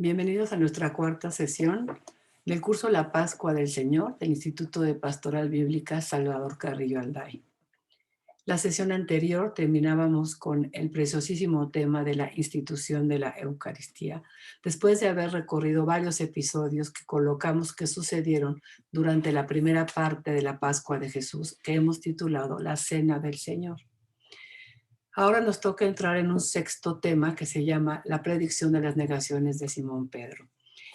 Bienvenidos a nuestra cuarta sesión del curso La Pascua del Señor del Instituto de Pastoral Bíblica Salvador Carrillo Alday. La sesión anterior terminábamos con el preciosísimo tema de la institución de la Eucaristía, después de haber recorrido varios episodios que colocamos que sucedieron durante la primera parte de la Pascua de Jesús, que hemos titulado La Cena del Señor. Ahora nos toca entrar en un sexto tema que se llama la predicción de las negaciones de Simón Pedro.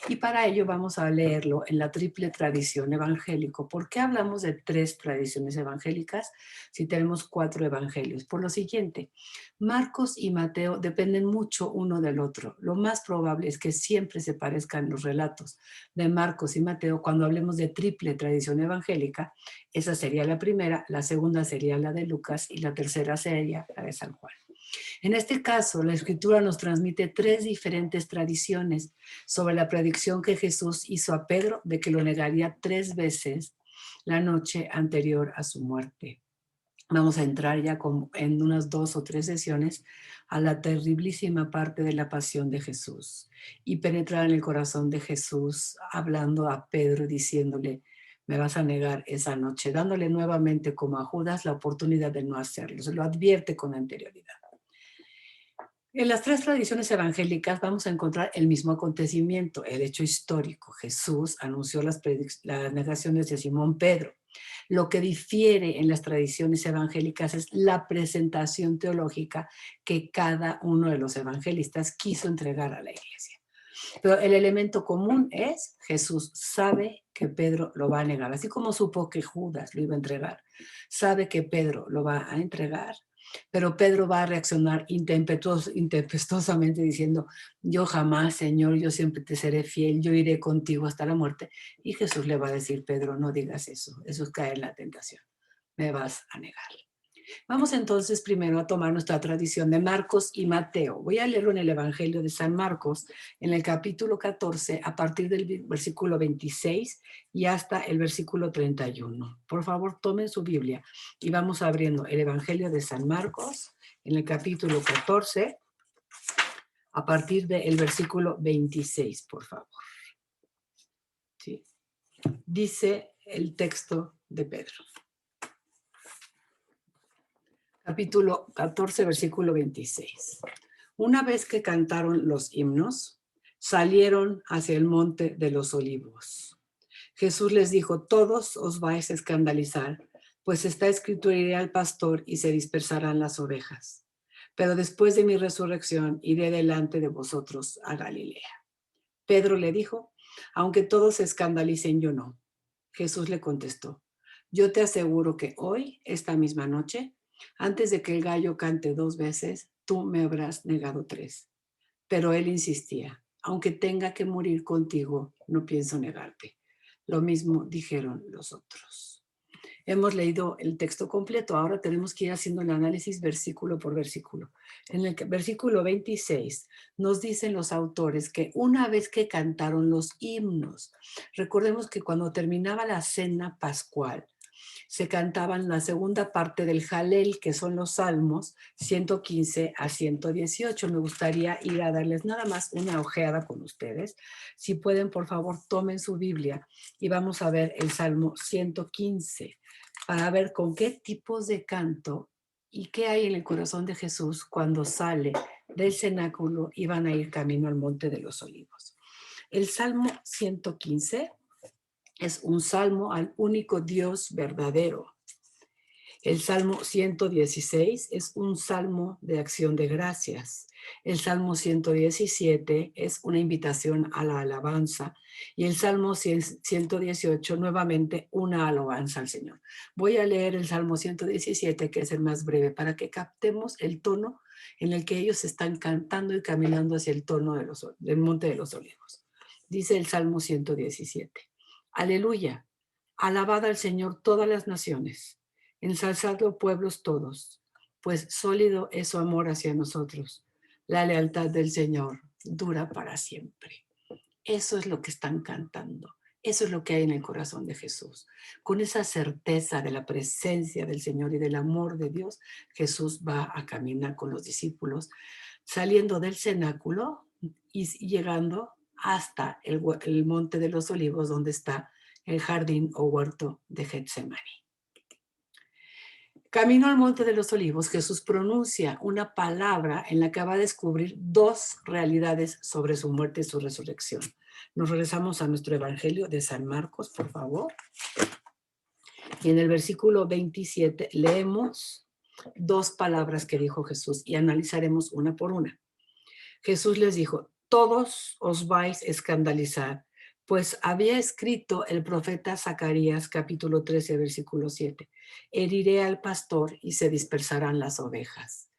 Y para ello vamos a leerlo en la triple tradición evangélico. ¿Por qué hablamos de tres tradiciones evangélicas si tenemos cuatro evangelios? Por lo siguiente, Marcos y Mateo dependen mucho uno del otro. Lo más probable es que siempre se parezcan los relatos de Marcos y Mateo cuando hablemos de triple tradición evangélica. Esa sería la primera, la segunda sería la de Lucas y la tercera sería la de San Juan. En este caso, la Escritura nos transmite tres diferentes tradiciones sobre la predicción que Jesús hizo a Pedro de que lo negaría 3 veces la noche anterior a su muerte. Vamos a entrar ya en unas 2 o 3 sesiones a la terriblísima parte de la pasión de Jesús y penetrar en el corazón de Jesús hablando a Pedro diciéndole: me vas a negar esa noche, dándole nuevamente como a Judas la oportunidad de no hacerlo. Se lo advierte con anterioridad. En las tres tradiciones evangélicas vamos a encontrar el mismo acontecimiento, el hecho histórico. Jesús anunció las negaciones de Simón Pedro. Lo que difiere en las tradiciones evangélicas es la presentación teológica que cada uno de los evangelistas quiso entregar a la iglesia. Pero el elemento común es: Jesús sabe que Pedro lo va a negar, así como supo que Judas lo iba a entregar. Sabe que Pedro lo va a entregar, pero Pedro va a reaccionar impetuosamente diciendo: yo jamás, Señor, yo siempre te seré fiel, yo iré contigo hasta la muerte. Y Jesús le va a decir: Pedro, no digas eso, eso es caer en la tentación, me vas a negar. Vamos entonces primero a tomar nuestra tradición de Marcos y Mateo. Voy a leerlo en el Evangelio de San Marcos, en el capítulo 14, a partir del versículo 26 y hasta el versículo 31. Por favor, tomen su Biblia y vamos abriendo el Evangelio de San Marcos, en el capítulo 14, a partir del versículo 26, por favor. Sí. Dice el texto de Pedro. Capítulo 14, versículo 26. Una vez que cantaron los himnos, salieron hacia el monte de los olivos. Jesús les dijo: todos os vais a escandalizar, pues está escrito: iré al pastor y se dispersarán las ovejas. Pero después de mi resurrección iré delante de vosotros a Galilea. Pedro le dijo: aunque todos se escandalicen, yo no. Jesús le contestó: yo te aseguro que hoy, esta misma noche, antes de que el gallo cante 2 veces, tú me habrás negado 3. Pero él insistía: aunque tenga que morir contigo, no pienso negarte. Lo mismo dijeron los otros. Hemos leído el texto completo, ahora tenemos que ir haciendo el análisis versículo por versículo. En el versículo 26 nos dicen los autores que una vez que cantaron los himnos, recordemos que cuando terminaba la cena pascual, se cantaban la segunda parte del Jalel, que son los salmos 115 a 118. Me gustaría ir a darles nada más una ojeada con ustedes. Si pueden, por favor, tomen su Biblia y vamos a ver el Salmo 115 para ver con qué tipos de canto y qué hay en el corazón de Jesús cuando sale del cenáculo y van a ir camino al Monte de los Olivos. El Salmo 115 es un salmo al único Dios verdadero. El Salmo 116 es un salmo de acción de gracias. El Salmo 117 es una invitación a la alabanza. Y el Salmo 118 nuevamente una alabanza al Señor. Voy a leer el Salmo 117, que es el más breve, para que captemos el tono en el que ellos están cantando y caminando hacia el tono del Monte de los Olivos. Dice el Salmo 117. Aleluya, alabad al Señor todas las naciones, ensalzadlo pueblos todos, pues sólido es su amor hacia nosotros. La lealtad del Señor dura para siempre. Eso es lo que están cantando. Eso es lo que hay en el corazón de Jesús. Con esa certeza de la presencia del Señor y del amor de Dios, Jesús va a caminar con los discípulos, saliendo del cenáculo y llegando hasta el monte de los olivos, donde está el jardín o huerto de Getsemaní. Camino al monte de los olivos, Jesús pronuncia una palabra en la que va a descubrir dos realidades sobre su muerte y su resurrección. Nos regresamos a nuestro evangelio de San Marcos, por favor. Y en el versículo 27 leemos dos palabras que dijo Jesús y analizaremos una por una. Jesús les dijo: todos os vais a escandalizar, pues había escrito el profeta Zacarías, capítulo 13, versículo 7, heriré al pastor y se dispersarán las ovejas.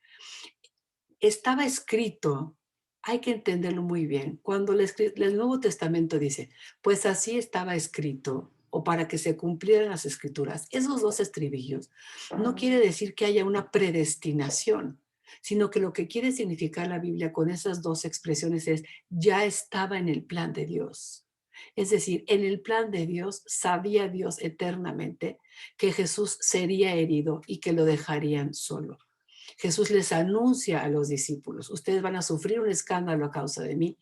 Estaba escrito, hay que entenderlo muy bien, cuando el Nuevo Testamento dice, pues así estaba escrito, o para que se cumplieran las escrituras, esos dos estribillos, no quiere decir que haya una predestinación, sino que lo que quiere significar la Biblia con esas dos expresiones es, ya estaba en el plan de Dios. Es decir, en el plan de Dios sabía Dios eternamente que Jesús sería herido y que lo dejarían solo. Jesús les anuncia a los discípulos, ustedes van a sufrir un escándalo a causa de mí,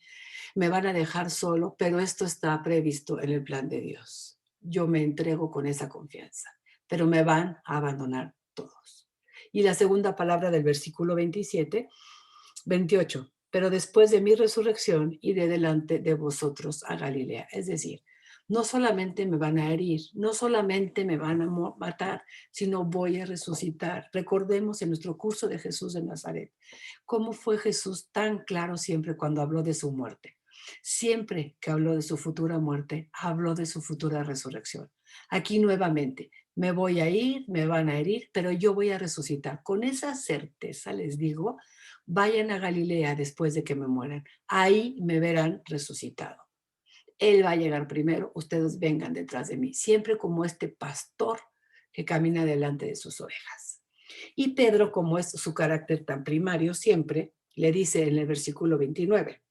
me van a dejar solo, pero esto está previsto en el plan de Dios. Yo me entrego con esa confianza, pero me van a abandonar todos. Y la segunda palabra del versículo 28, pero después de mi resurrección iré delante de vosotros a Galilea. Es decir, no solamente me van a herir, no solamente me van a matar, sino voy a resucitar. Recordemos en nuestro curso de Jesús de Nazaret, cómo fue Jesús tan claro siempre cuando habló de su muerte. Siempre que habló de su futura muerte, habló de su futura resurrección. Aquí nuevamente, me voy a ir, me van a herir, pero yo voy a resucitar. Con esa certeza les digo, vayan a Galilea después de que me mueran. Ahí me verán resucitado. Él va a llegar primero, ustedes vengan detrás de mí, siempre como este pastor que camina delante de sus ovejas. Y Pedro, como es su carácter tan primario, siempre le dice en el versículo 29,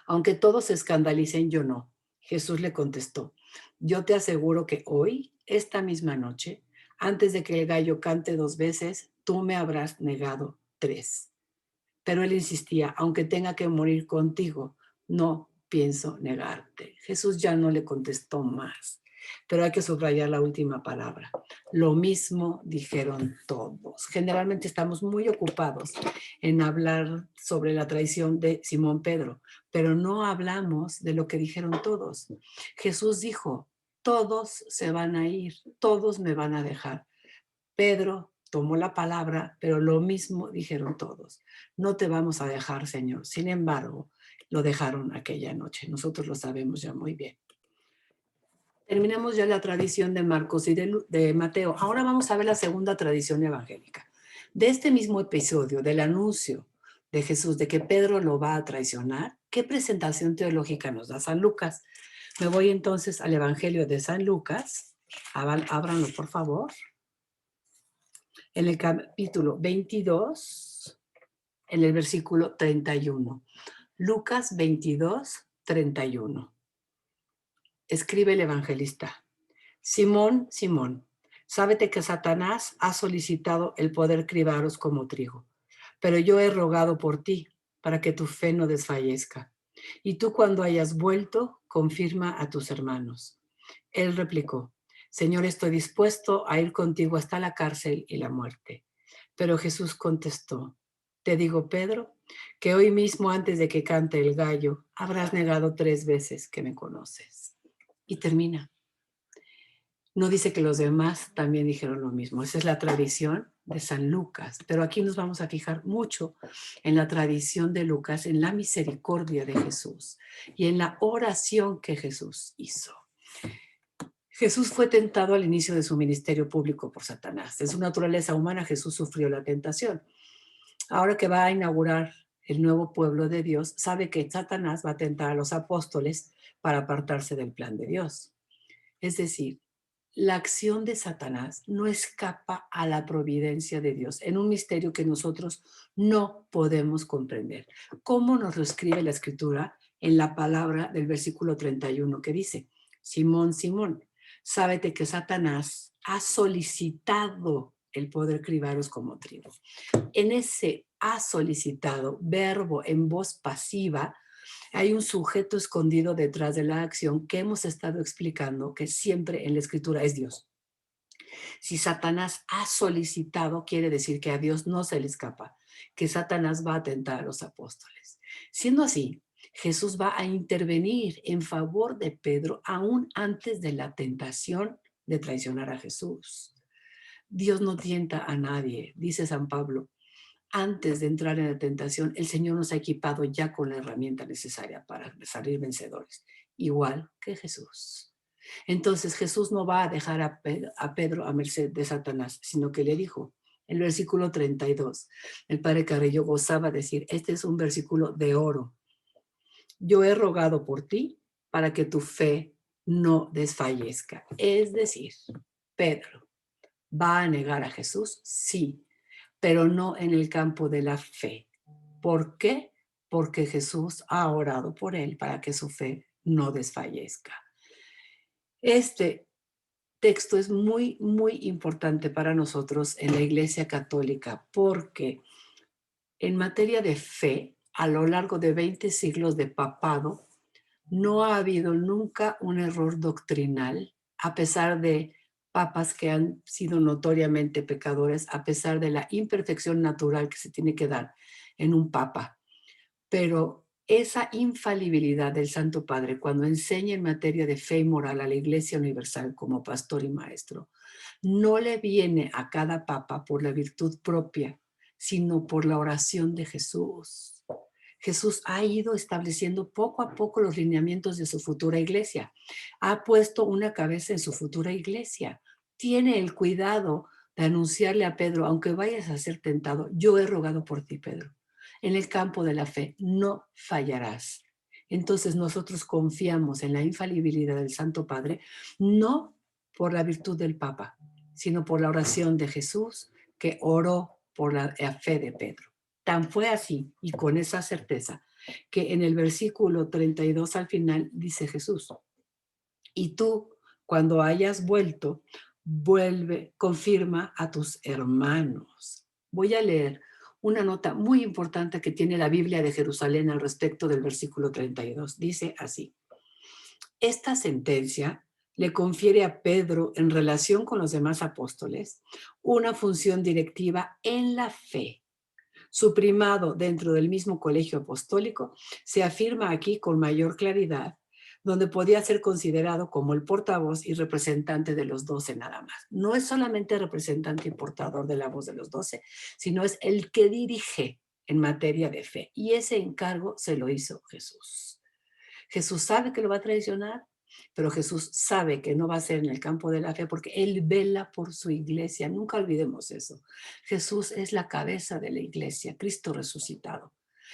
aunque todos se escandalicen, yo no. Jesús le contestó, yo te aseguro que hoy, esta misma noche, antes de que el gallo cante 2 veces, tú me habrás negado 3. Pero él insistía, aunque tenga que morir contigo, no pienso negarte. Jesús ya no le contestó más, pero hay que subrayar la última palabra. Lo mismo dijeron todos. Generalmente estamos muy ocupados en hablar sobre la traición de Simón Pedro, pero no hablamos de lo que dijeron todos. Jesús dijo, todos se van a ir, todos me van a dejar. Pedro tomó la palabra, pero lo mismo dijeron todos. No te vamos a dejar, Señor. Sin embargo, lo dejaron aquella noche. Nosotros lo sabemos ya muy bien. Terminamos ya la tradición de Marcos y de Mateo. Ahora vamos a ver la segunda tradición evangélica. De este mismo episodio, del anuncio de Jesús, de que Pedro lo va a traicionar, ¿qué presentación teológica nos da San Lucas? Me voy entonces al Evangelio de San Lucas. Ábranlo, por favor. En el capítulo 22, en el versículo 31. Lucas 22, 31. Escribe el evangelista. Simón, Simón, sábete que Satanás ha solicitado el poder cribaros como trigo, pero yo he rogado por ti para que tu fe no desfallezca. Y tú cuando hayas vuelto, confirma a tus hermanos. Él replicó, Señor, estoy dispuesto a ir contigo hasta la cárcel y la muerte. Pero Jesús contestó, te digo, Pedro, que hoy mismo antes de que cante el gallo, habrás negado 3 veces que me conoces. Y termina. No dice que los demás también dijeron lo mismo. Esa es la tradición de San Lucas. Pero aquí nos vamos a fijar mucho en la tradición de Lucas, en la misericordia de Jesús y en la oración que Jesús hizo. Jesús fue tentado al inicio de su ministerio público por Satanás. En su naturaleza humana, Jesús sufrió la tentación. Ahora que va a inaugurar el nuevo pueblo de Dios, sabe que Satanás va a tentar a los apóstoles para apartarse del plan de Dios. Es decir, la acción de Satanás no escapa a la providencia de Dios en un misterio que nosotros no podemos comprender. ¿Cómo nos lo escribe la Escritura en la palabra del versículo 31 que dice, Simón, Simón, sábete que Satanás ha solicitado el poder cribaros como trigo? En ese ha solicitado, verbo en voz pasiva, Hay un sujeto escondido detrás de la acción que hemos estado explicando, que siempre en la escritura es Dios. Si Satanás ha solicitado, quiere decir que a Dios no se le escapa, que Satanás va a tentar a los apóstoles. Siendo así, Jesús va a intervenir en favor de Pedro aún antes de la tentación de traicionar a Jesús. Dios no tienta a nadie, dice San Pablo. Antes de entrar en la tentación, el Señor nos ha equipado ya con la herramienta necesaria para salir vencedores, igual que Jesús. Entonces Jesús no va a dejar a Pedro a merced de Satanás, sino que le dijo, el versículo 32, el padre Carrillo gozaba decir, este es un versículo de oro. Yo he rogado por ti para que tu fe no desfallezca. Es decir, Pedro, ¿va a negar a Jesús? Sí, pero no en el campo de la fe. ¿Por qué? Porque Jesús ha orado por él para que su fe no desfallezca. Este texto es muy, muy importante para nosotros en la Iglesia Católica porque en materia de fe, a lo largo de 20 siglos de papado, no ha habido nunca un error doctrinal, a pesar de papas que han sido notoriamente pecadores, a pesar de la imperfección natural que se tiene que dar en un papa. Pero esa infalibilidad del Santo Padre, cuando enseña en materia de fe y moral a la Iglesia Universal como pastor y maestro, no le viene a cada papa por la virtud propia, sino por la oración de Jesús. Jesús ha ido estableciendo poco a poco los lineamientos de su futura iglesia. Ha puesto una cabeza en su futura iglesia. Tiene el cuidado de anunciarle a Pedro, aunque vayas a ser tentado, yo he rogado por ti, Pedro. En el campo de la fe no fallarás. Entonces nosotros confiamos en la infalibilidad del Santo Padre, no por la virtud del Papa, sino por la oración de Jesús que oró por la fe de Pedro. Tan fue así, y con esa certeza, que en el versículo 32 al final dice Jesús, y tú, cuando hayas vuelto, vuelve, confirma a tus hermanos. Voy a leer una nota muy importante que tiene la Biblia de Jerusalén al respecto del versículo 32. Dice así, esta sentencia le confiere a Pedro en relación con los demás apóstoles una función directiva en la fe. Su primado dentro del mismo colegio apostólico se afirma aquí con mayor claridad, donde podía ser considerado como el portavoz y representante de los 12 nada más. No es solamente representante y portador de la voz de los 12, sino es el que dirige en materia de fe. Y ese encargo se lo hizo Jesús. Jesús sabe que lo va a traicionar, pero Jesús sabe que no va a ser en el campo de la fe porque Él vela por su iglesia. Nunca olvidemos eso. Jesús es la cabeza de la iglesia, Cristo resucitado.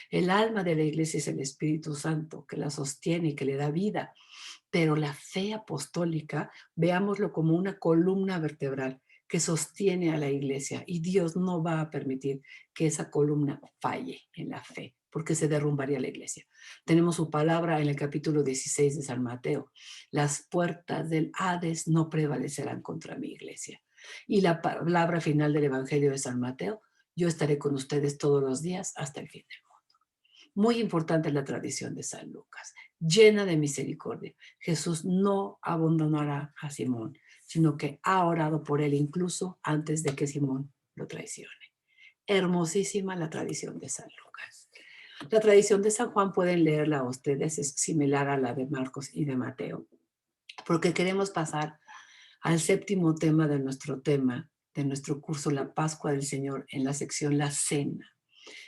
El alma de la iglesia es el Espíritu Santo que la sostiene y que le da vida. Pero la fe apostólica, veámoslo como una columna vertebral que sostiene a la iglesia y Dios no va a permitir que esa columna falle en la fe porque se derrumbaría la iglesia. Tenemos su palabra en el capítulo 16 de San Mateo. Las puertas del Hades no prevalecerán contra mi iglesia. Y la palabra final del Evangelio de San Mateo, yo estaré con ustedes todos los días hasta el fin del mundo. Muy importante la tradición de San Lucas, llena de misericordia. Jesús no abandonará a Simón, sino que ha orado por él incluso antes de que Simón lo traicione. Hermosísima la tradición de San Lucas. La tradición de San Juan pueden leerla ustedes, es similar a la de Marcos y de Mateo, porque queremos pasar al séptimo tema, de nuestro curso La Pascua del Señor, en la sección La Cena,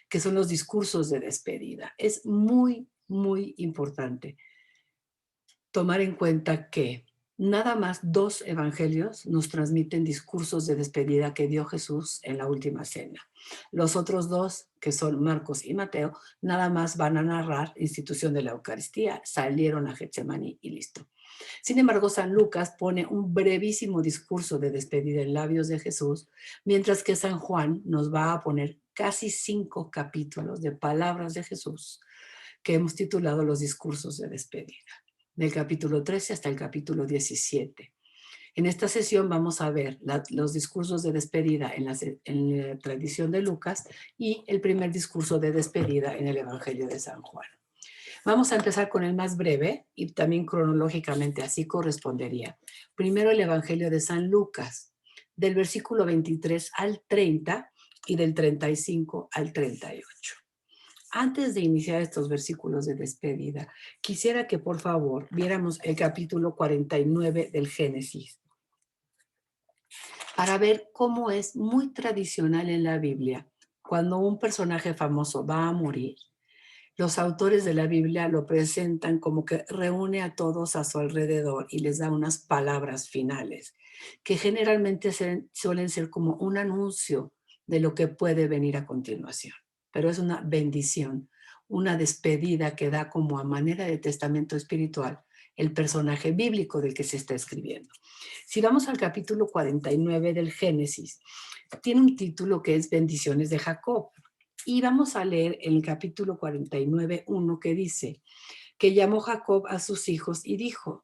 que son los discursos de despedida. Es muy, muy importante tomar en cuenta que nada más 2 evangelios nos transmiten discursos de despedida que dio Jesús en la última cena. Los otros 2, que son Marcos y Mateo, nada más van a narrar institución de la Eucaristía, salieron a Getsemaní y listo. Sin embargo, San Lucas pone un brevísimo discurso de despedida en labios de Jesús, mientras que San Juan nos va a poner casi 5 capítulos de palabras de Jesús que hemos titulado los discursos de despedida, del capítulo 13 hasta el capítulo 17. En esta sesión vamos a ver los discursos de despedida en la tradición de Lucas y el primer discurso de despedida en el Evangelio de San Juan. Vamos a empezar con el más breve y también cronológicamente así correspondería. Primero el Evangelio de San Lucas, del versículo 23 al 30 y del 35 al 38. Antes de iniciar estos versículos de despedida, quisiera que por favor viéramos el capítulo 49 del Génesis para ver cómo es muy tradicional en la Biblia. Cuando un personaje famoso va a morir, los autores de la Biblia lo presentan como que reúne a todos a su alrededor y les da unas palabras finales, que generalmente suelen ser como un anuncio de lo que puede venir a continuación. Pero es una bendición, una despedida que da como a manera de testamento espiritual el personaje bíblico del que se está escribiendo. Si vamos al capítulo 49 del Génesis, tiene un título que es Bendiciones de Jacob. Y vamos a leer en el capítulo 49:1 que dice que llamó Jacob a sus hijos y dijo: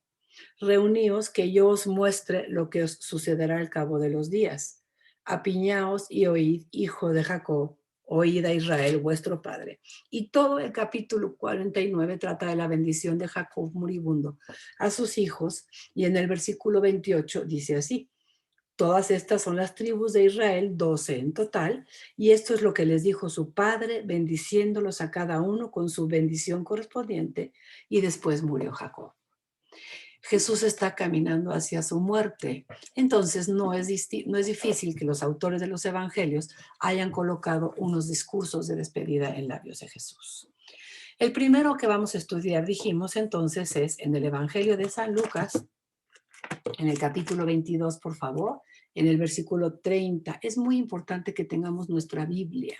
reuníos que yo os muestre lo que os sucederá al cabo de los días. Apiñaos y oíd, hijo de Jacob, oíd a Israel vuestro padre. Y todo el capítulo 49 trata de la bendición de Jacob moribundo a sus hijos, y en el versículo 28 dice así: todas estas son las tribus de Israel, 12 en total, y esto es lo que les dijo su padre, bendiciéndolos a cada uno con su bendición correspondiente, y después murió Jacob. Jesús está caminando hacia su muerte, entonces no es difícil que los autores de los evangelios hayan colocado unos discursos de despedida en labios de Jesús. El primero que vamos a estudiar, dijimos entonces, es en el Evangelio de San Lucas, en el capítulo 22, por favor, en el versículo 30. Es muy importante que tengamos nuestra Biblia,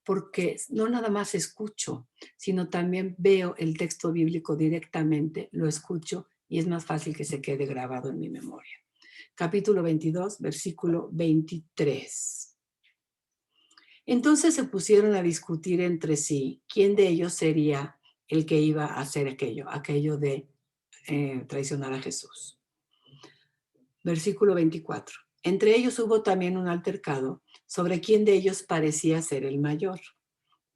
porque no nada más escucho, sino también veo el texto bíblico directamente, lo escucho y es más fácil que se quede grabado en mi memoria. Capítulo 22, versículo 23. Entonces se pusieron a discutir entre sí quién de ellos sería el que iba a hacer aquello de traicionar a Jesús. Versículo 24. Entre ellos hubo también un altercado sobre quién de ellos parecía ser el mayor.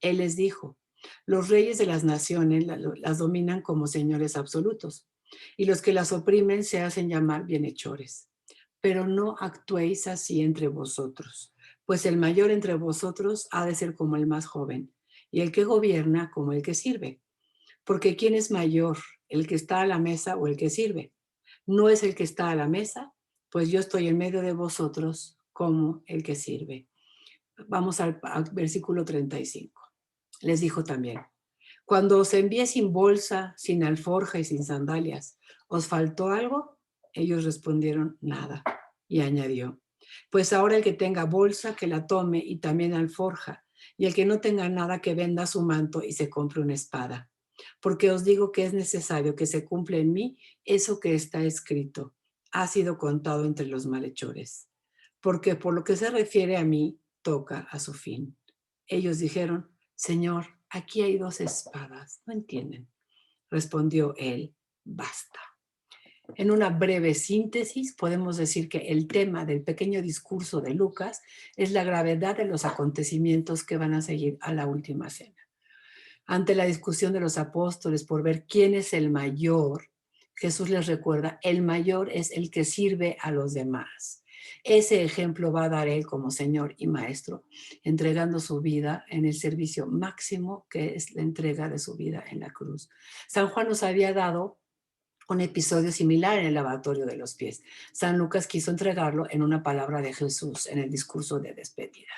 Él les dijo: los reyes de las naciones las dominan como señores absolutos, y los que las oprimen se hacen llamar bienhechores. Pero no actuéis así entre vosotros, pues el mayor entre vosotros ha de ser como el más joven, y el que gobierna como el que sirve. Porque ¿quién es mayor, el que está a la mesa o el que sirve? ¿No es el que está a la mesa? Pues yo estoy en medio de vosotros como el que sirve. Vamos al versículo 35. Les dijo también: cuando os envié sin bolsa, sin alforja y sin sandalias, ¿os faltó algo? Ellos respondieron: nada. Y añadió: pues ahora el que tenga bolsa, que la tome, y también alforja, y el que no tenga nada, que venda su manto y se compre una espada. Porque os digo que es necesario que se cumpla en mí eso que está escrito. Ha sido contado entre los malhechores. Porque por lo que se refiere a mí, toca a su fin. Ellos dijeron: Señor, aquí hay 2 espadas. ¿No entienden? Respondió él: basta. En una breve síntesis, podemos decir que el tema del pequeño discurso de Lucas es la gravedad de los acontecimientos que van a seguir a la última cena. Ante la discusión de los apóstoles por ver quién es el mayor, Jesús les recuerda: el mayor es el que sirve a los demás. Ese ejemplo va a dar él como Señor y Maestro, entregando su vida en el servicio máximo, que es la entrega de su vida en la cruz. San Juan nos había dado un episodio similar en el lavatorio de los pies. San Lucas quiso entregarlo en una palabra de Jesús en el discurso de despedida.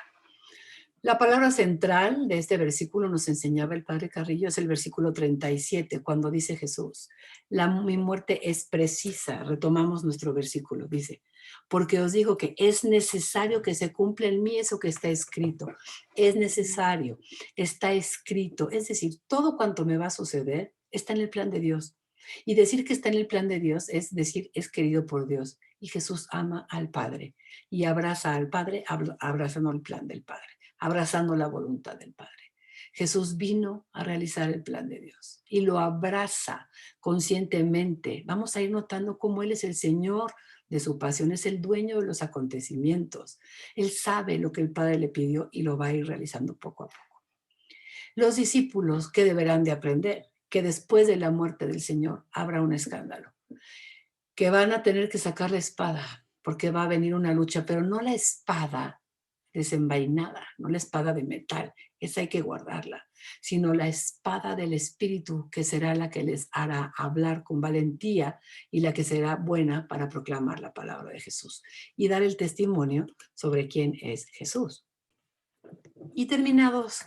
La palabra central de este versículo, nos enseñaba el padre Carrillo, es el versículo 37, cuando dice Jesús: mi muerte es precisa. Retomamos nuestro versículo, dice: porque os digo que es necesario que se cumpla en mí eso que está escrito. Es necesario, está escrito. Es decir, todo cuanto me va a suceder está en el plan de Dios. Y decir que está en el plan de Dios es decir, es querido por Dios. Y Jesús ama al Padre y abraza al Padre abrazando el plan del Padre, abrazando la voluntad del Padre. Jesús vino a realizar el plan de Dios y lo abraza conscientemente. Vamos a ir notando cómo Él es el Señor de su pasión, es el dueño de los acontecimientos. Él sabe lo que el Padre le pidió y lo va a ir realizando poco a poco. Los discípulos, ¿qué deberán de aprender? que después de la muerte del Señor habrá un escándalo, que van a tener que sacar la espada, porque va a venir una lucha, pero no la espada desenvainada, no la espada de metal, esa hay que guardarla, sino la espada del Espíritu, que será la que les hará hablar con valentía y la que será buena para proclamar la palabra de Jesús y dar el testimonio sobre quién es Jesús. Y terminados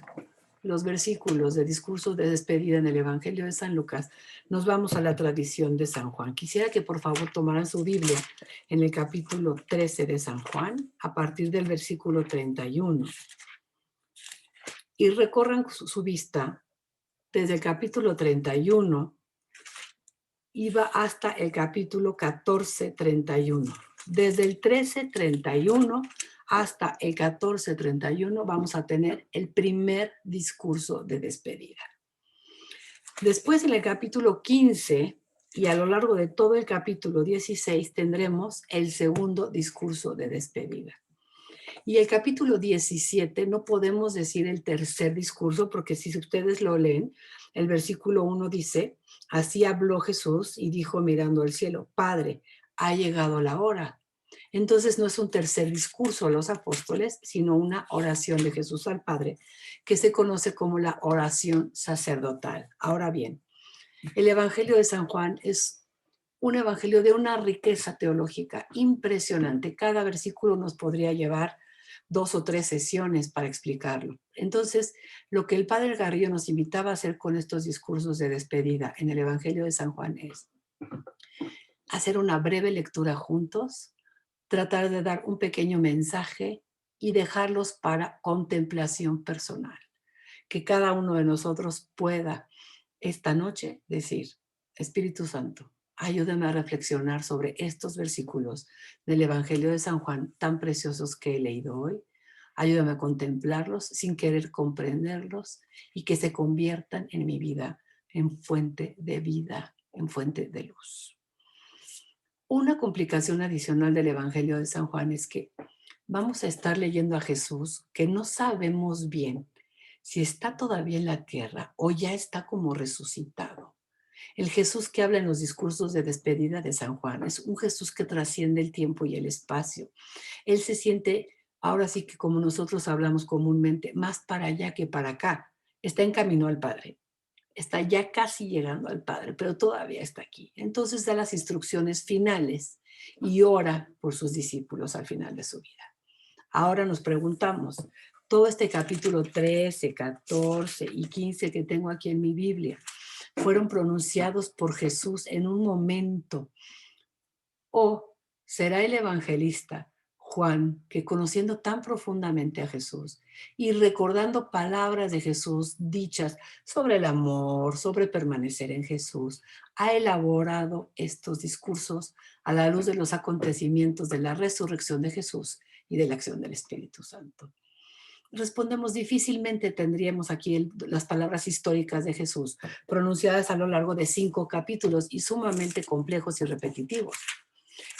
los versículos de discursos de despedida en el Evangelio de San Lucas, nos vamos a la tradición de San Juan. Quisiera que por favor tomaran su Biblia en el capítulo 13 de San Juan, a partir del versículo 31, y recorran su vista desde el capítulo 31 y va hasta el capítulo 14:31. Desde el 13:31 hasta el 14:31 vamos a tener el primer discurso de despedida. Después, en el capítulo 15 y a lo largo de todo el capítulo 16 tendremos el segundo discurso de despedida. Y el capítulo 17 no podemos decir el tercer discurso, porque si ustedes lo leen, el versículo 1 dice: así habló Jesús y dijo mirando al cielo, Padre, ha llegado la hora. Entonces no es un tercer discurso a los apóstoles, sino una oración de Jesús al Padre, que se conoce como la oración sacerdotal. Ahora bien, el Evangelio de San Juan es un evangelio de una riqueza teológica impresionante. Cada versículo nos podría llevar 2 o 3 sesiones para explicarlo. Entonces, lo que el padre Garrido nos invitaba a hacer con estos discursos de despedida en el Evangelio de San Juan es hacer una breve lectura juntos, tratar de dar un pequeño mensaje y dejarlos para contemplación personal. Que cada uno de nosotros pueda esta noche decir, Espíritu Santo, ayúdame a reflexionar sobre estos versículos del Evangelio de San Juan tan preciosos que he leído hoy. Ayúdame a contemplarlos sin querer comprenderlos y que se conviertan en mi vida en fuente de vida, en fuente de luz. Una complicación adicional del Evangelio de San Juan es que vamos a estar leyendo a Jesús que no sabemos bien si está todavía en la tierra o ya está como resucitado. El Jesús que habla en los discursos de despedida de San Juan es un Jesús que trasciende el tiempo y el espacio. Él se siente, ahora sí que como nosotros hablamos comúnmente, más para allá que para acá. Está en camino al Padre. Está ya casi llegando al Padre, pero todavía está aquí. Entonces da las instrucciones finales y ora por sus discípulos al final de su vida. Ahora nos preguntamos, todo este capítulo 13, 14 y 15 que tengo aquí en mi Biblia, fueron pronunciados por Jesús en un momento. ¿O será el evangelista Juan, que conociendo tan profundamente a Jesús y recordando palabras de Jesús dichas sobre el amor, sobre permanecer en Jesús, ha elaborado estos discursos a la luz de los acontecimientos de la resurrección de Jesús y de la acción del Espíritu Santo? Respondemos, difícilmente tendríamos aquí las palabras históricas de Jesús pronunciadas a lo largo de 5 capítulos y sumamente complejos y repetitivos.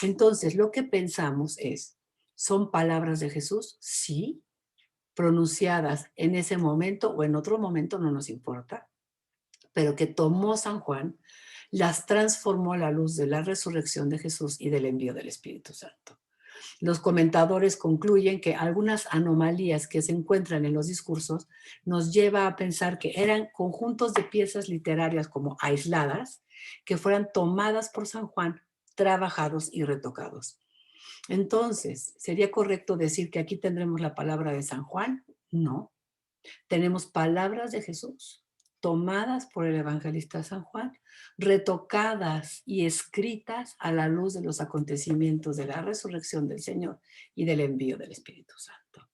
Entonces, lo que pensamos es, ¿son palabras de Jesús? Sí, pronunciadas en ese momento o en otro momento, no nos importa, pero que tomó San Juan, las transformó a la luz de la resurrección de Jesús y del envío del Espíritu Santo. Los comentadores concluyen que algunas anomalías que se encuentran en los discursos nos lleva a pensar que eran conjuntos de piezas literarias como aisladas, que fueran tomadas por San Juan, trabajados y retocados. Entonces, ¿sería correcto decir que aquí tendremos la palabra de San Juan? No. Tenemos palabras de Jesús tomadas por el evangelista San Juan, retocadas y escritas a la luz de los acontecimientos de la resurrección del Señor y del envío del Espíritu Santo.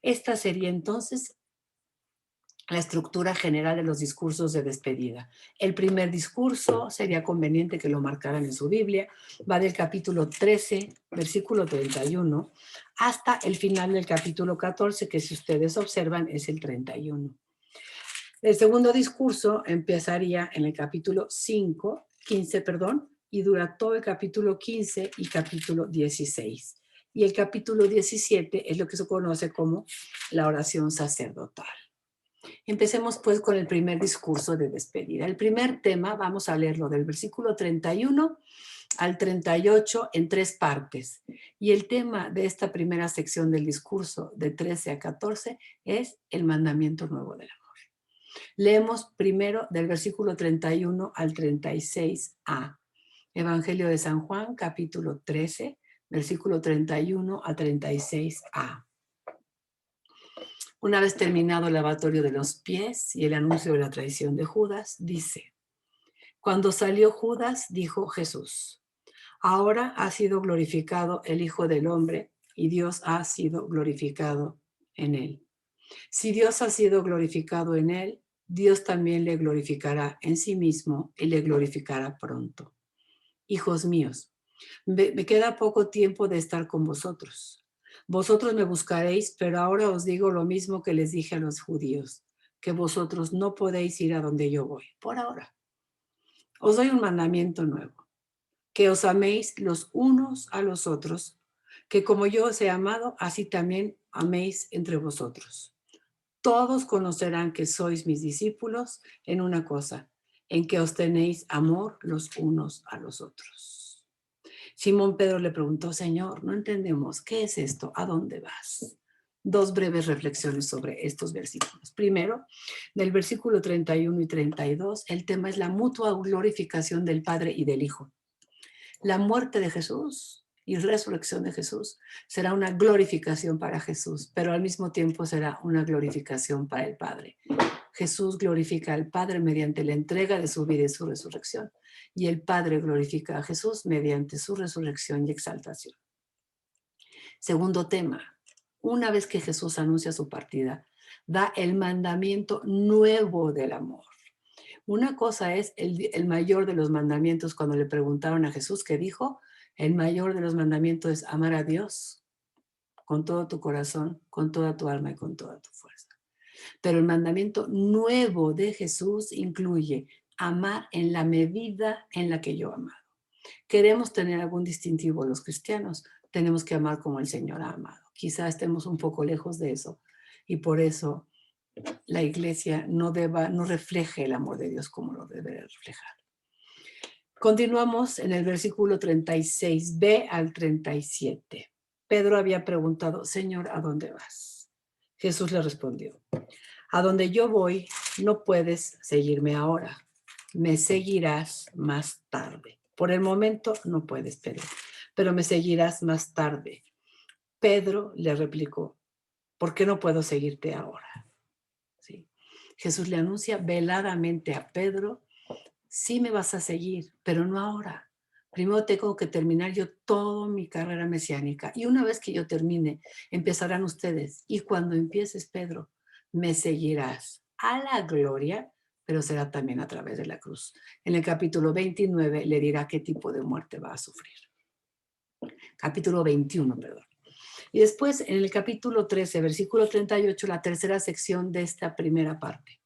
Esta sería entonces la estructura general de los discursos de despedida. El primer discurso sería conveniente que lo marcaran en su Biblia, va del capítulo 13, versículo 31, hasta el final del capítulo 14, que si ustedes observan es el 31. El segundo discurso empezaría en el capítulo 15, y dura todo el capítulo 15 y capítulo 16. Y el capítulo 17 es lo que se conoce como la oración sacerdotal. Empecemos pues con el primer discurso de despedida. El primer tema, vamos a leerlo del versículo 31 al 38 en 3 partes. Y el tema de esta primera sección del discurso de 13 a 14 es el mandamiento nuevo del amor. Leemos primero del versículo 31 al 36a. Evangelio de San Juan, capítulo 13, versículo 31 a 36a. Una vez terminado el lavatorio de los pies y el anuncio de la traición de Judas, dice: cuando salió Judas, dijo Jesús: ahora ha sido glorificado el Hijo del Hombre y Dios ha sido glorificado en él. Si Dios ha sido glorificado en él, Dios también le glorificará en sí mismo y le glorificará pronto. Hijos míos, me queda poco tiempo de estar con vosotros. Vosotros me buscaréis, pero ahora os digo lo mismo que les dije a los judíos, que vosotros no podéis ir a donde yo voy, por ahora. Os doy un mandamiento nuevo, que os améis los unos a los otros, que como yo os he amado, así también améis entre vosotros. Todos conocerán que sois mis discípulos en una cosa, en que os tenéis amor los unos a los otros. Simón Pedro le preguntó: Señor, no entendemos, ¿qué es esto? ¿A dónde vas? Dos breves reflexiones sobre estos versículos. Primero, del versículo 31 y 32, el tema es la mutua glorificación del Padre y del Hijo. La muerte de Jesús y resurrección de Jesús será una glorificación para Jesús, pero al mismo tiempo será una glorificación para el Padre. Jesús glorifica al Padre mediante la entrega de su vida y su resurrección, y el Padre glorifica a Jesús mediante su resurrección y exaltación. Segundo tema, una vez que Jesús anuncia su partida, da el mandamiento nuevo del amor. Una cosa es el mayor de los mandamientos. Cuando le preguntaron a Jesús, ¿qué dijo? El mayor de los mandamientos es amar a Dios con todo tu corazón, con toda tu alma y con toda tu fuerza. Pero el mandamiento nuevo de Jesús incluye amar en la medida en la que yo he amado. Queremos tener algún distintivo los cristianos, tenemos que amar como el Señor ha amado. Quizá estemos un poco lejos de eso y por eso la iglesia no refleje el amor de Dios como lo debe reflejar. Continuamos en el versículo 36b al 37. Pedro había preguntado: Señor, ¿a dónde vas? Jesús le respondió: a donde yo voy no puedes seguirme ahora, me seguirás más tarde. Por el momento no puedes, Pedro, pero me seguirás más tarde. Pedro le replicó: ¿por qué no puedo seguirte ahora? ¿Sí? Jesús le anuncia veladamente a Pedro: sí me vas a seguir, pero no ahora. Primero tengo que terminar yo toda mi carrera mesiánica. Y una vez que yo termine, empezarán ustedes. Y cuando empieces, Pedro, me seguirás a la gloria, pero será también a través de la cruz. En el capítulo 29 le dirá qué tipo de muerte va a sufrir. Capítulo 21, perdón. Y después, en el capítulo 13, versículo 38, la tercera sección de esta primera parte.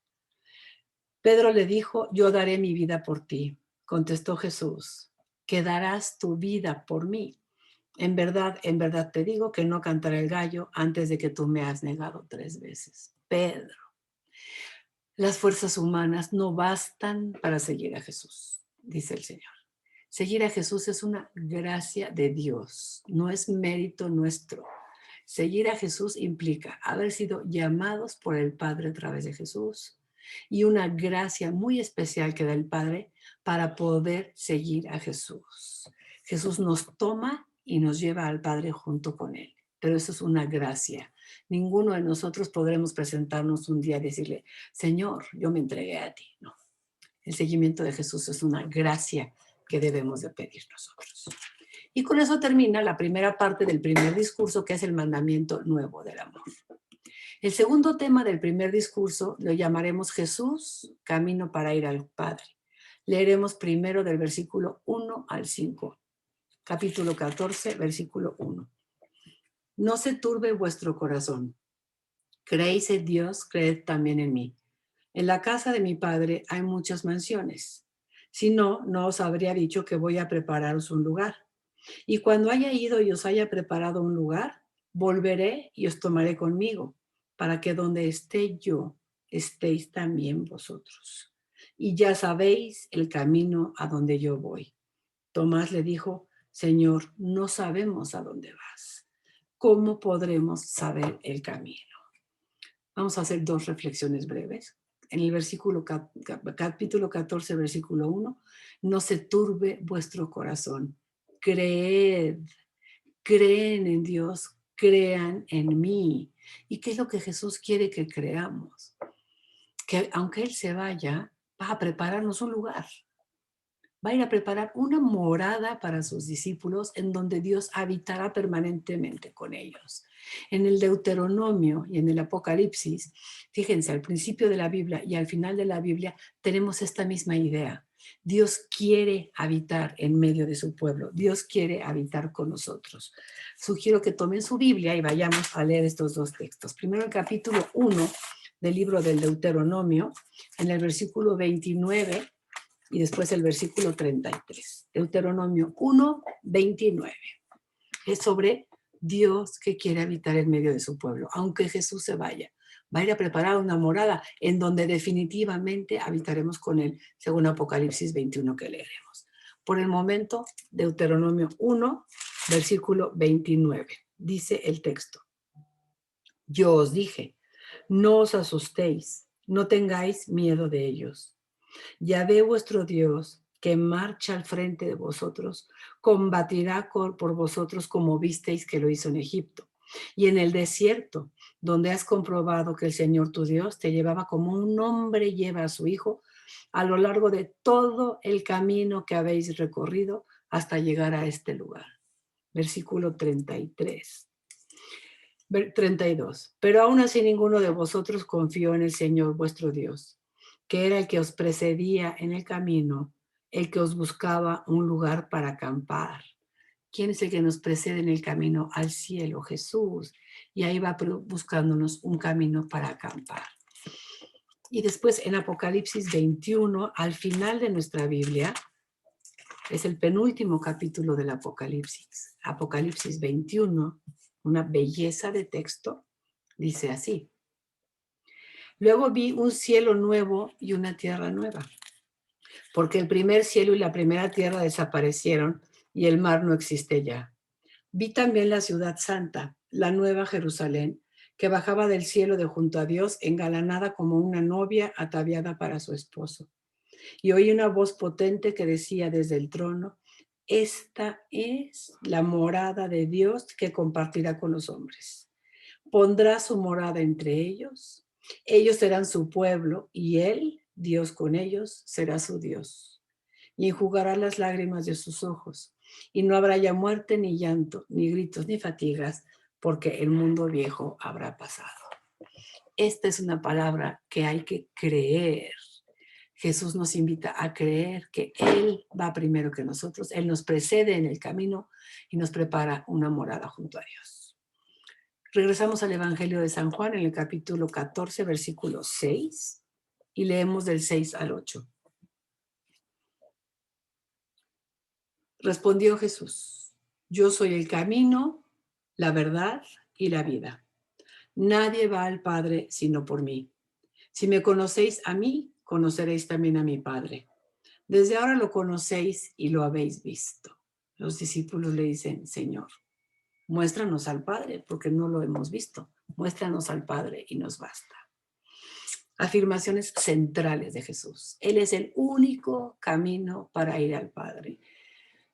Pedro le dijo: yo daré mi vida por ti. Contestó Jesús: ¿que darás tu vida por mí? En verdad te digo que no cantará el gallo antes de que tú me has negado 3 veces. Pedro, las fuerzas humanas no bastan para seguir a Jesús, dice el Señor. Seguir a Jesús es una gracia de Dios, no es mérito nuestro. Seguir a Jesús implica haber sido llamados por el Padre a través de Jesús y una gracia muy especial que da el Padre para poder seguir a Jesús. Jesús nos toma y nos lleva al Padre junto con Él, pero eso es una gracia. Ninguno de nosotros podremos presentarnos un día y decirle: Señor, yo me entregué a ti. No, el seguimiento de Jesús es una gracia que debemos de pedir nosotros. Y con eso termina la primera parte del primer discurso, que es el mandamiento nuevo del amor. El segundo tema del primer discurso lo llamaremos Jesús, camino para ir al Padre. Leeremos primero del versículo 1 al 5. Capítulo 14, versículo 1. No se turbe vuestro corazón. Creéis en Dios, creed también en mí. En la casa de mi Padre hay muchas mansiones. Si no, no os habría dicho que voy a prepararos un lugar. Y cuando haya ido y os haya preparado un lugar, volveré y os tomaré conmigo, para que donde esté yo, estéis también vosotros. Y ya sabéis el camino a donde yo voy. Tomás le dijo, Señor, no sabemos a dónde vas. ¿Cómo podremos saber el camino? Vamos a hacer dos reflexiones breves. En el capítulo 14, versículo 1, no se turbe vuestro corazón. Creed, creen en Dios, crean en mí. ¿Y qué es lo que Jesús quiere que creamos? Que aunque Él se vaya, va a prepararnos un lugar. Va a ir a preparar una morada para sus discípulos en donde Dios habitará permanentemente con ellos. En el Deuteronomio y en el Apocalipsis, fíjense, al principio de la Biblia y al final de la Biblia tenemos esta misma idea. Dios quiere habitar en medio de su pueblo. Dios quiere habitar con nosotros. Sugiero que tomen su Biblia y vayamos a leer estos dos textos. Primero el capítulo 1 del libro del Deuteronomio, en el versículo 29 y después el versículo 33. Deuteronomio 1, 29. Es sobre Dios que quiere habitar en medio de su pueblo, aunque Jesús se vaya. Va a ir a preparar una morada en donde definitivamente habitaremos con Él, según Apocalipsis 21 que leeremos. Por el momento, Deuteronomio 1, versículo 29. Dice el texto. Yo os dije, no os asustéis, no tengáis miedo de ellos. Yahvé vuestro Dios, que marcha al frente de vosotros, combatirá por vosotros como visteis que lo hizo en Egipto. Y en el desierto, donde has comprobado que el Señor tu Dios te llevaba como un hombre lleva a su hijo, a lo largo de todo el camino que habéis recorrido hasta llegar a este lugar. Versículo 33. 32. Pero aún así ninguno de vosotros confió en el Señor vuestro Dios, que era el que os precedía en el camino, el que os buscaba un lugar para acampar. ¿Quién es el que nos precede en el camino al cielo? Jesús. Y ahí va buscándonos un camino para acampar. Y después en Apocalipsis 21, al final de nuestra Biblia, es el penúltimo capítulo del Apocalipsis. Apocalipsis 21, una belleza de texto, dice así. Luego vi un cielo nuevo y una tierra nueva, porque el primer cielo y la primera tierra desaparecieron y el mar no existe ya. Vi también la ciudad santa, la nueva Jerusalén, que bajaba del cielo de junto a Dios, engalanada como una novia ataviada para su esposo. Y oí una voz potente que decía desde el trono, esta es la morada de Dios que compartirá con los hombres. Pondrá su morada entre ellos, ellos serán su pueblo y él, Dios con ellos, será su Dios. Y enjugará las lágrimas de sus ojos, y no habrá ya muerte, ni llanto, ni gritos, ni fatigas, porque el mundo viejo habrá pasado. Esta es una palabra que hay que creer. Jesús nos invita a creer que Él va primero que nosotros, Él nos precede en el camino y nos prepara una morada junto a Dios. Regresamos al Evangelio de San Juan en el capítulo 14, versículo 6, y leemos del 6 al 8. Respondió Jesús, yo soy el camino, la verdad y la vida. Nadie va al Padre sino por mí. Si me conocéis a mí, conoceréis también a mi Padre. Desde ahora lo conocéis y lo habéis visto. Los discípulos le dicen, Señor, muéstranos al Padre, porque no lo hemos visto. Muéstranos al Padre y nos basta. Afirmaciones centrales de Jesús. Él es el único camino para ir al Padre.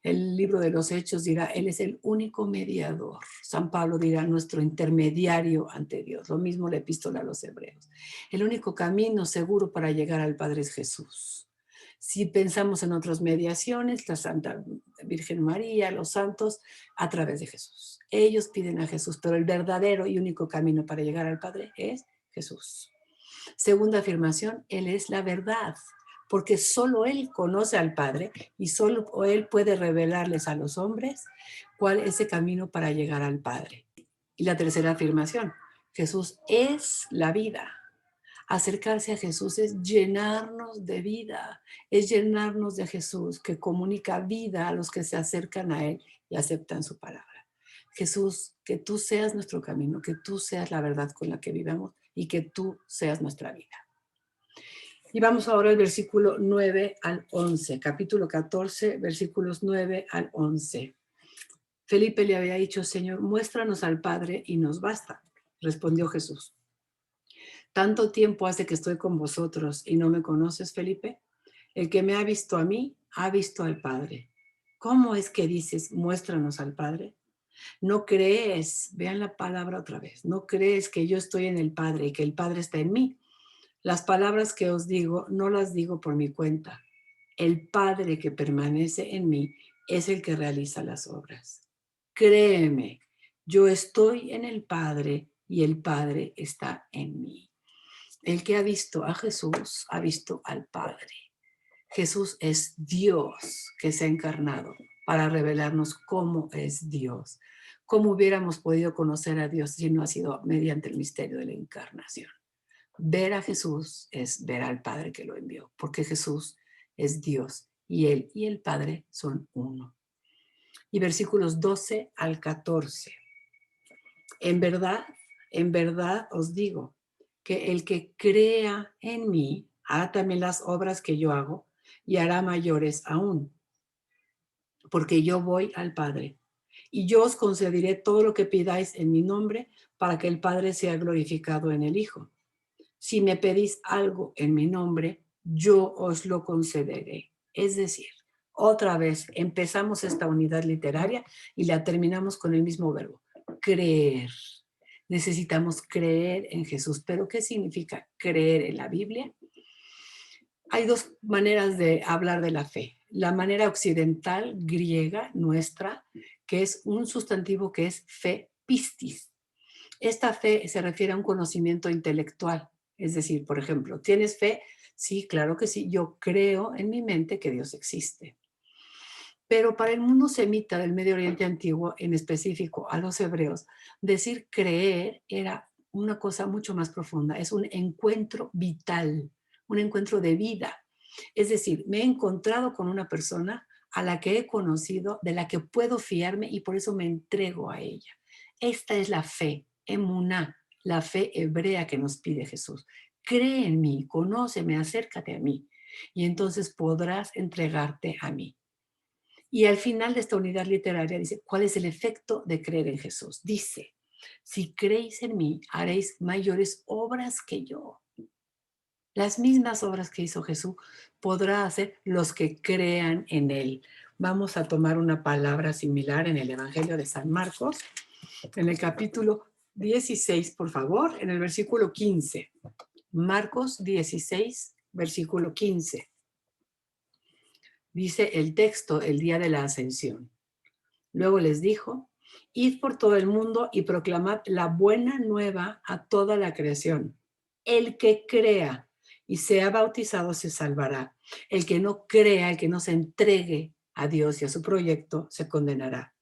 El libro de los Hechos dirá, Él es el único mediador. San Pablo dirá, nuestro intermediario ante Dios. Lo mismo la epístola a los Hebreos. El único camino seguro para llegar al Padre es Jesús. Si pensamos en otras mediaciones, la Santa Virgen María, los santos, a través de Jesús. Ellos piden a Jesús, pero el verdadero y único camino para llegar al Padre es Jesús. Segunda afirmación, Él es la verdad, porque solo Él conoce al Padre y solo Él puede revelarles a los hombres cuál es ese camino para llegar al Padre. Y la tercera afirmación, Jesús es la vida. Acercarse a Jesús es llenarnos de vida, es llenarnos de Jesús que comunica vida a los que se acercan a Él y aceptan su palabra. Jesús, que tú seas nuestro camino, que tú seas la verdad con la que vivamos y que tú seas nuestra vida. Y vamos ahora al versículo 9 al 11, capítulo 14, versículos 9 al 11. Felipe le había dicho: Señor, muéstranos al Padre y nos basta. Respondió Jesús: ¿tanto tiempo hace que estoy con vosotros y no me conoces, Felipe? El que me ha visto a mí, ha visto al Padre. ¿Cómo es que dices, muéstranos al Padre? No crees, vean la palabra otra vez, no crees que yo estoy en el Padre y que el Padre está en mí. Las palabras que os digo, no las digo por mi cuenta. El Padre que permanece en mí es el que realiza las obras. Créeme, yo estoy en el Padre y el Padre está en mí. El que ha visto a Jesús ha visto al Padre. Jesús es Dios que se ha encarnado para revelarnos cómo es Dios. ¿Cómo hubiéramos podido conocer a Dios si no ha sido mediante el misterio de la encarnación? Ver a Jesús es ver al Padre que lo envió, porque Jesús es Dios y Él y el Padre son uno. Y versículos 12 al 14. En verdad os digo que el que crea en mí hará también las obras que yo hago y hará mayores aún, porque yo voy al Padre. Y yo os concederé todo lo que pidáis en mi nombre para que el Padre sea glorificado en el Hijo. Si me pedís algo en mi nombre, yo os lo concederé. Es decir, otra vez empezamos esta unidad literaria y la terminamos con el mismo verbo, creer. Necesitamos creer en Jesús. ¿Pero qué significa creer en la Biblia? Hay dos maneras de hablar de la fe. La manera occidental, griega, nuestra, que es un sustantivo que es fe pistis. Esta fe se refiere a un conocimiento intelectual. Es decir, por ejemplo, ¿tienes fe? Sí, claro que sí. Yo creo en mi mente que Dios existe. Pero para el mundo semita del Medio Oriente Antiguo, en específico a los hebreos, decir creer era una cosa mucho más profunda. Es un encuentro vital, un encuentro de vida. Es decir, me he encontrado con una persona a la que he conocido, de la que puedo fiarme y por eso me entrego a ella. Esta es la fe, emuná, la fe hebrea que nos pide Jesús. Cree en mí, conóceme, acércate a mí y entonces podrás entregarte a mí. Y al final de esta unidad literaria dice, ¿cuál es el efecto de creer en Jesús? Dice, si creéis en mí, haréis mayores obras que yo. Las mismas obras que hizo Jesús podrá hacer los que crean en él. Vamos a tomar una palabra similar en el Evangelio de San Marcos, en el capítulo 16, por favor, en el versículo 15. Marcos 16, versículo 15. Dice el texto, el día de la ascensión. Luego les dijo, id por todo el mundo y proclamad la buena nueva a toda la creación. El que crea y sea bautizado se salvará. El que no crea, el que no se entregue a Dios y a su proyecto, se condenará.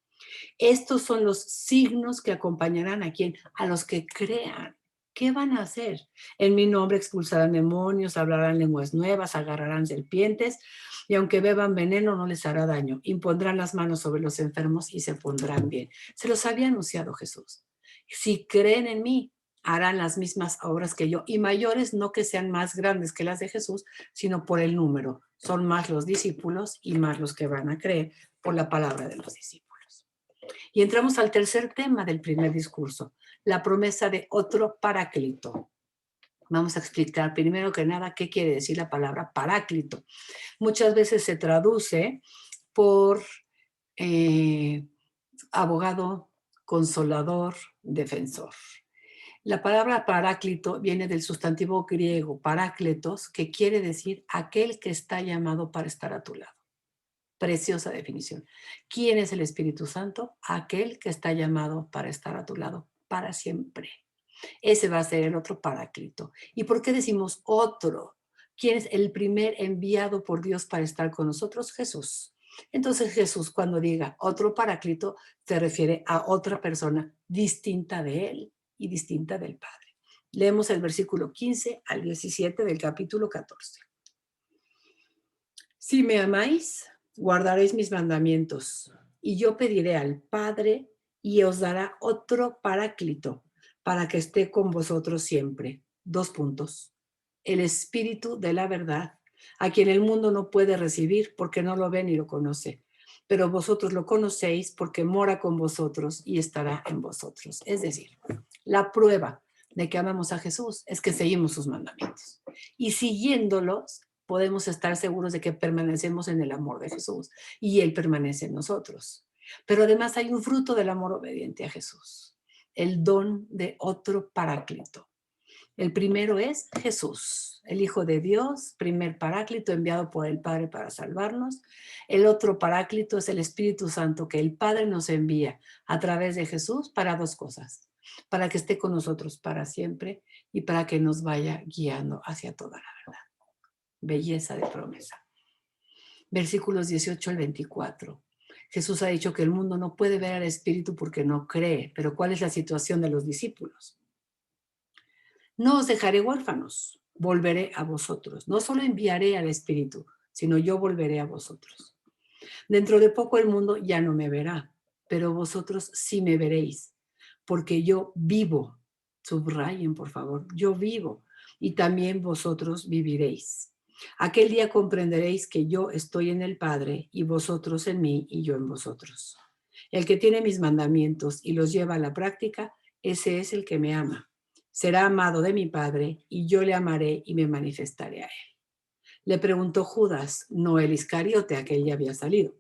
Estos son los signos que acompañarán a quien, a los que crean. ¿Qué van a hacer? En mi nombre expulsarán demonios, hablarán lenguas nuevas, agarrarán serpientes y aunque beban veneno no les hará daño. Impondrán las manos sobre los enfermos y se pondrán bien. Se los había anunciado Jesús. Si creen en mí, harán las mismas obras que yo y mayores, no que sean más grandes que las de Jesús, sino por el número. Son más los discípulos y más los que van a creer por la palabra de los discípulos. Y entramos al tercer tema del primer discurso, la promesa de otro paráclito. Vamos a explicar primero que nada qué quiere decir la palabra paráclito. Muchas veces se traduce por abogado, consolador, defensor. La palabra paráclito viene del sustantivo griego parácletos, que quiere decir aquel que está llamado para estar a tu lado. Preciosa definición. ¿Quién es el Espíritu Santo? Aquel que está llamado para estar a tu lado para siempre. Ese va a ser el otro paráclito. ¿Y por qué decimos otro? ¿Quién es el primer enviado por Dios para estar con nosotros? Jesús. Entonces Jesús, cuando diga otro paráclito, se refiere a otra persona distinta de él y distinta del Padre. Leemos el versículo 15 al 17 del capítulo 14. Si me amáis, guardaréis mis mandamientos, y yo pediré al Padre y os dará otro paráclito para que esté con vosotros siempre. 2 puntos. El Espíritu de la verdad, a quien el mundo no puede recibir porque no lo ve ni lo conoce, pero vosotros lo conocéis porque mora con vosotros y estará en vosotros. Es decir, la prueba de que amamos a Jesús es que seguimos sus mandamientos. Y siguiéndolos, podemos estar seguros de que permanecemos en el amor de Jesús y Él permanece en nosotros. Pero además hay un fruto del amor obediente a Jesús, el don de otro paráclito. El primero es Jesús, el Hijo de Dios, primer paráclito enviado por el Padre para salvarnos. El otro paráclito es el Espíritu Santo que el Padre nos envía a través de Jesús para 2 cosas: para que esté con nosotros para siempre y para que nos vaya guiando hacia toda la verdad. Belleza de promesa. Versículos 18 al 24. Jesús ha dicho que el mundo no puede ver al Espíritu porque no cree, pero ¿cuál es la situación de los discípulos? No os dejaré huérfanos, volveré a vosotros. No solo enviaré al Espíritu, sino yo volveré a vosotros. Dentro de poco el mundo ya no me verá, pero vosotros sí me veréis, porque yo vivo. Subrayen, por favor, yo vivo, y también vosotros viviréis. Aquel día comprenderéis que yo estoy en el Padre, y vosotros en mí, y yo en vosotros. El que tiene mis mandamientos y los lleva a la práctica, ese es el que me ama. Será amado de mi Padre, y yo le amaré y me manifestaré a él. Le preguntó Judas, no el Iscariote, aquel ya había salido: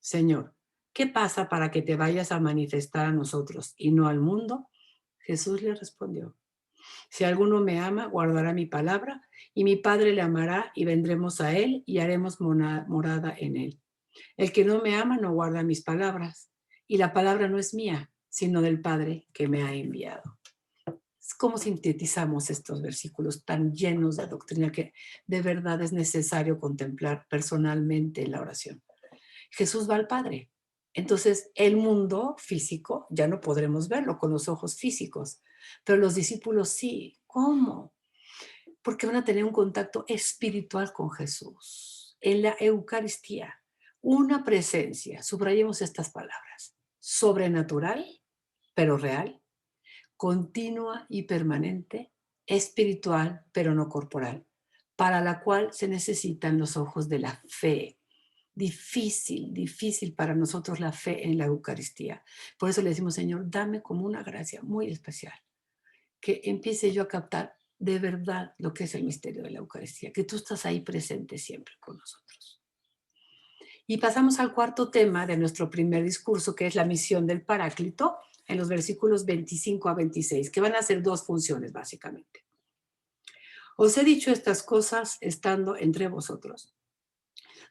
Señor, ¿qué pasa para que te vayas a manifestar a nosotros y no al mundo? Jesús le respondió: si alguno me ama, guardará mi palabra, y mi Padre le amará, y vendremos a él y haremos morada en él. El que no me ama no guarda mis palabras, y la palabra no es mía, sino del Padre que me ha enviado. ¿Cómo sintetizamos estos versículos tan llenos de doctrina que de verdad es necesario contemplar personalmente en la oración? Jesús va al Padre. Entonces, el mundo físico ya no podremos verlo con los ojos físicos, pero los discípulos sí. ¿Cómo? Porque van a tener un contacto espiritual con Jesús en la Eucaristía. Una presencia, subrayemos estas palabras: sobrenatural, pero real; continua y permanente; espiritual, pero no corporal, para la cual se necesitan los ojos de la fe. Difícil para nosotros la fe en la Eucaristía. Por eso le decimos: Señor, dame como una gracia muy especial, que empiece yo a captar de verdad lo que es el misterio de la Eucaristía, que tú estás ahí presente siempre con nosotros. Y pasamos al cuarto tema de nuestro primer discurso, que es la misión del Paráclito, en los versículos 25 a 26, que van a ser 2 funciones básicamente. Os he dicho estas cosas estando entre vosotros,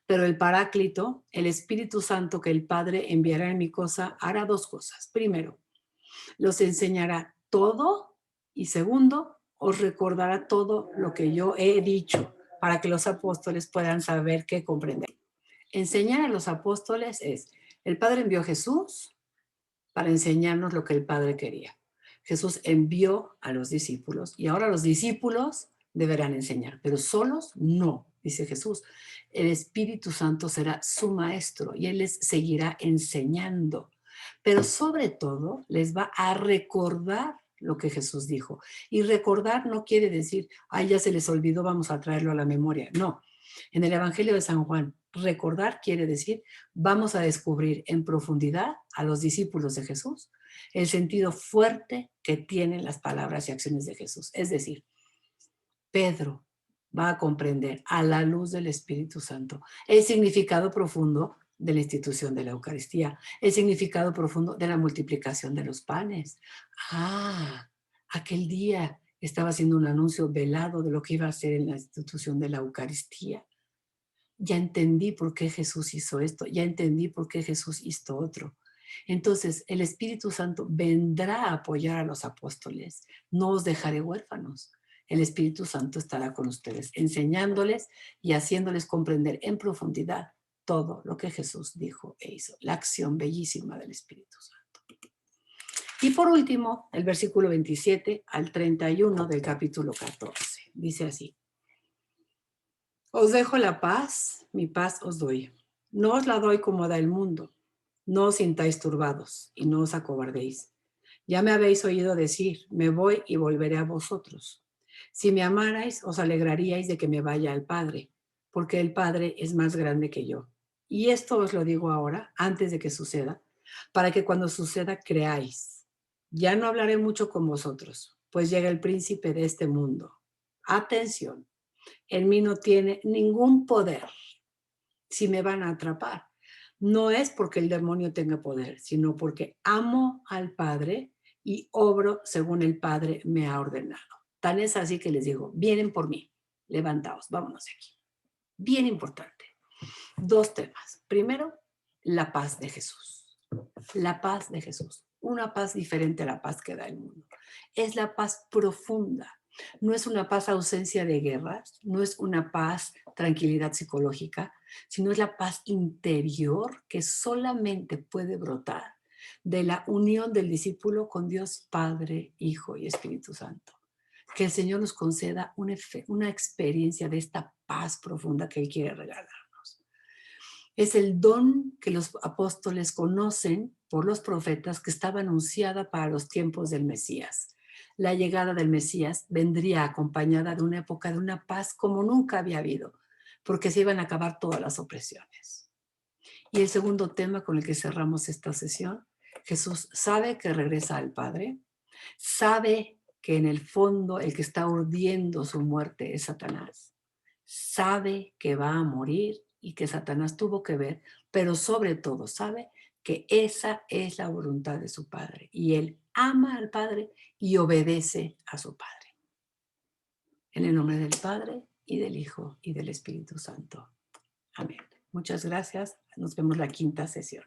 pero el Paráclito, el Espíritu Santo que el Padre enviará en mi cosa, hará 2 cosas. Primero, los enseñará todo, y segundo, os recordará todo lo que yo he dicho, para que los apóstoles puedan saber qué comprender. Enseñar a los apóstoles es: el Padre envió a Jesús para enseñarnos lo que el Padre quería. Jesús envió a los discípulos y ahora los discípulos deberán enseñar, pero solos no, dice Jesús. El Espíritu Santo será su maestro y Él les seguirá enseñando, pero sobre todo les va a recordar lo que Jesús dijo. Y recordar no quiere decir: ay, ya se les olvidó, vamos a traerlo a la memoria. No, en el Evangelio de San Juan, recordar quiere decir: vamos a descubrir en profundidad a los discípulos de Jesús el sentido fuerte que tienen las palabras y acciones de Jesús. Es decir, Pedro va a comprender a la luz del Espíritu Santo el significado profundo de la institución de la Eucaristía, el significado profundo de la multiplicación de los panes. Aquel día estaba haciendo un anuncio velado de lo que iba a hacer en la institución de la Eucaristía. Ya entendí por qué Jesús hizo esto, ya entendí por qué Jesús hizo otro. Entonces, el Espíritu Santo vendrá a apoyar a los apóstoles. No os dejaré huérfanos. El Espíritu Santo estará con ustedes, enseñándoles y haciéndoles comprender en profundidad todo lo que Jesús dijo e hizo. La acción bellísima del Espíritu Santo. Y por último, el versículo 27 al 31 del capítulo 14. Dice así: os dejo la paz, mi paz os doy. No os la doy como da el mundo. No os sintáis turbados y no os acobardéis. Ya me habéis oído decir, me voy y volveré a vosotros. Si me amarais, os alegraríais de que me vaya al Padre, porque el Padre es más grande que yo. Y esto os lo digo ahora, antes de que suceda, para que cuando suceda creáis. Ya no hablaré mucho con vosotros, pues llega el príncipe de este mundo. Atención, en mí no tiene ningún poder si me van a atrapar. No es porque el demonio tenga poder, sino porque amo al Padre y obro según el Padre me ha ordenado. Tan es así que les digo, vienen por mí, levantaos, vámonos de aquí. Bien importante. Dos temas. Primero, la paz de Jesús. La paz de Jesús. Una paz diferente a la paz que da el mundo. Es la paz profunda. No es una paz ausencia de guerras, no es una paz tranquilidad psicológica, sino es la paz interior que solamente puede brotar de la unión del discípulo con Dios Padre, Hijo y Espíritu Santo. Que el Señor nos conceda una experiencia de esta paz profunda que Él quiere regalarnos. Es el don que los apóstoles conocen por los profetas que estaba anunciada para los tiempos del Mesías. La llegada del Mesías vendría acompañada de una época de una paz como nunca había habido, porque se iban a acabar todas las opresiones. Y el segundo tema con el que cerramos esta sesión, Jesús sabe que regresa al Padre, sabe que en el fondo el que está urdiendo su muerte es Satanás, sabe que va a morir y que Satanás tuvo que ver, pero sobre todo sabe que esa es la voluntad de su Padre y él ama al Padre y obedece a su Padre. En el nombre del Padre y del Hijo y del Espíritu Santo. Amén. Muchas gracias. Nos vemos la quinta sesión.